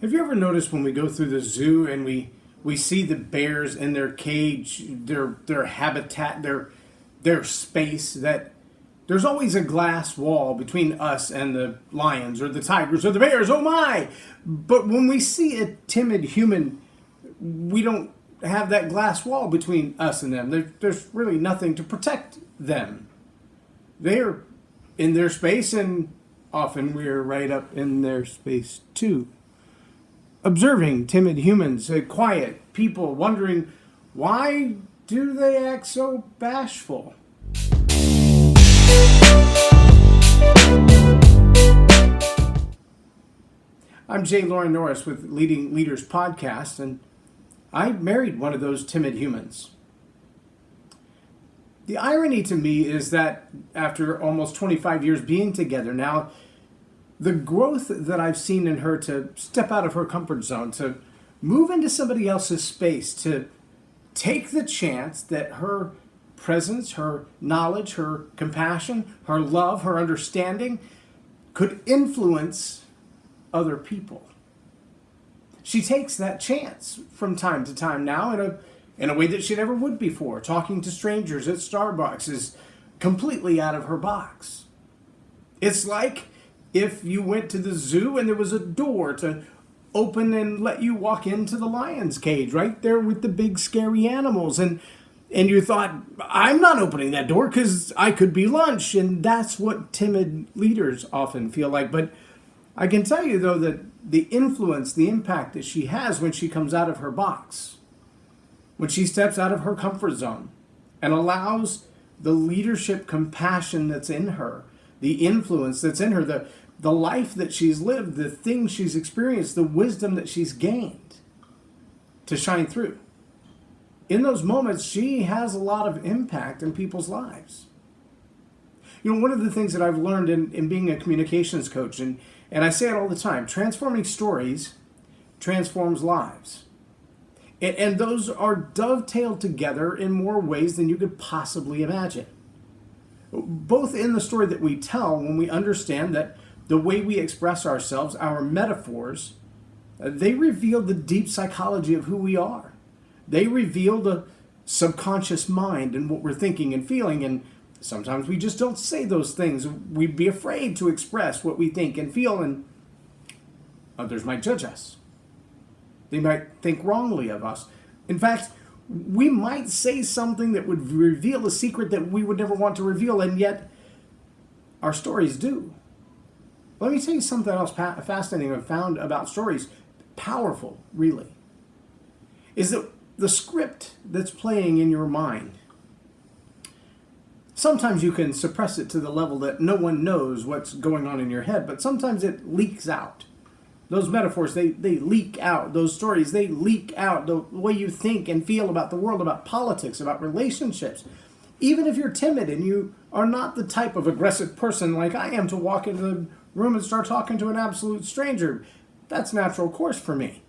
Have you ever noticed when we go through the zoo and we see the bears in their cage, their habitat, their space, that there's always a glass wall between us and the lions or the tigers or the bears, oh my! But when we see a timid human, we don't have that glass wall between us and them. There's really nothing to protect them. They're in their space, and often we're right up in their space too. Observing timid humans, quiet people, wondering, why do they act so bashful? I'm J Loren Norris with Leading Leaders Podcast, and I married one of those timid humans. The irony to me is that after almost 25 years being together now, the growth that I've seen in her to step out of her comfort zone, to move into somebody else's space, to take the chance that her presence, her knowledge, her compassion, her love, her understanding could influence other people. She takes that chance from time to time now in a way that she never would before. Talking to strangers at Starbucks is completely out of her box. It's like if you went to the zoo and there was a door to open and let you walk into the lion's cage right there with the big scary animals, and you thought, I'm not opening that door because I could be lunch. And that's what timid leaders often feel like. But I can tell you, though, that the influence, the impact that she has when she comes out of her box, when she steps out of her comfort zone and allows the leadership compassion that's in her, the influence that's in her, the life that she's lived, the things she's experienced, the wisdom that she's gained to shine through. In those moments, she has a lot of impact in people's lives. You know, one of the things that I've learned in being a communications coach, and I say it all the time, transforming stories transforms lives. And those are dovetailed together in more ways than you could possibly imagine. Both in the story that we tell, when we understand that the way we express ourselves, our metaphors, they reveal the deep psychology of who we are. They reveal the subconscious mind and what we're thinking and feeling, and sometimes we just don't say those things. We'd be afraid to express what we think and feel, and others might judge us. They might think wrongly of us. In fact, we might say something that would reveal a secret that we would never want to reveal, and yet our stories do. Let me tell you something else fascinating I've found about stories, powerful, really, is that the script that's playing in your mind, sometimes you can suppress it to the level that no one knows what's going on in your head, but sometimes it leaks out. Those metaphors, they leak out. Those stories, they leak out. The way you think and feel about the world, about politics, about relationships. Even if you're timid and you are not the type of aggressive person like I am to walk into the room and start talking to an absolute stranger, that's natural course for me.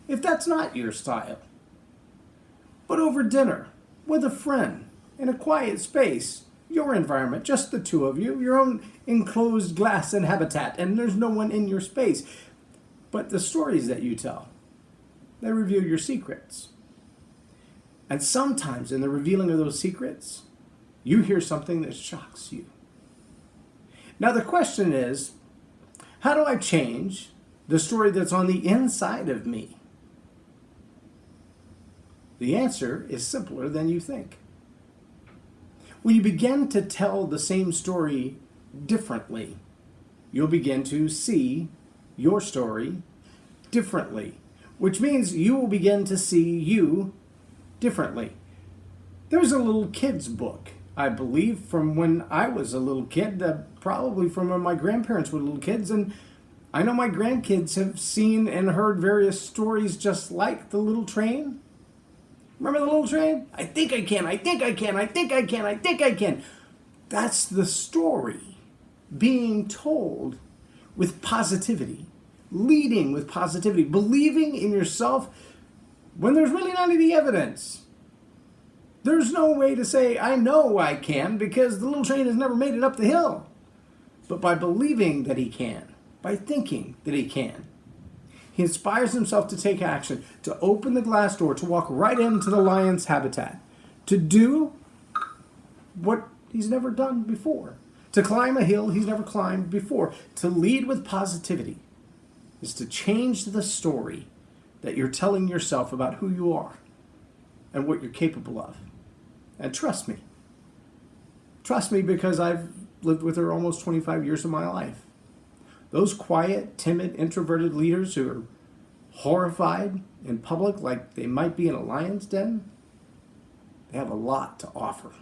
If that's not your style. But over dinner, with a friend, in a quiet space, your environment, just the two of you, your own enclosed glass and habitat, and there's no one in your space. But the stories that you tell, they reveal your secrets. And sometimes in the revealing of those secrets, you hear something that shocks you. Now the question is, how do I change the story that's on the inside of me? The answer is simpler than you think. When you begin to tell the same story differently, you'll begin to see your story differently, which means you will begin to see you differently. There's a little kid's book, I believe, from when I was a little kid, probably from when my grandparents were little kids, and I know my grandkids have seen and heard various stories just like the little train. Remember the little train? I think I can, I think I can, I think I can, I think I can. That's the story being told with positivity, leading with positivity, believing in yourself when there's really not any evidence. There's no way to say, I know I can, because the little train has never made it up the hill. But by believing that he can, by thinking that he can, He inspires himself to take action, to open the glass door, to walk right into the lion's habitat, to do what he's never done before, to climb a hill he's never climbed before, to lead with positivity, is to change the story that you're telling yourself about who you are and what you're capable of. And trust me. Trust me, because I've lived with her almost 25 years of my life. Those quiet, timid, introverted leaders who are horrified in public like they might be in a lion's den, they have a lot to offer.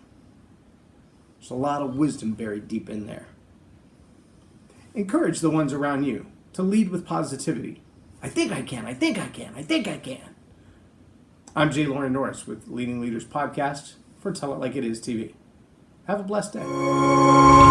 There's a lot of wisdom buried deep in there. Encourage the ones around you to lead with positivity. I think I can, I think I can, I think I can. I'm J Loren Norris with Leading Leaders Podcast for Tell It Like It Is TV. Have a blessed day.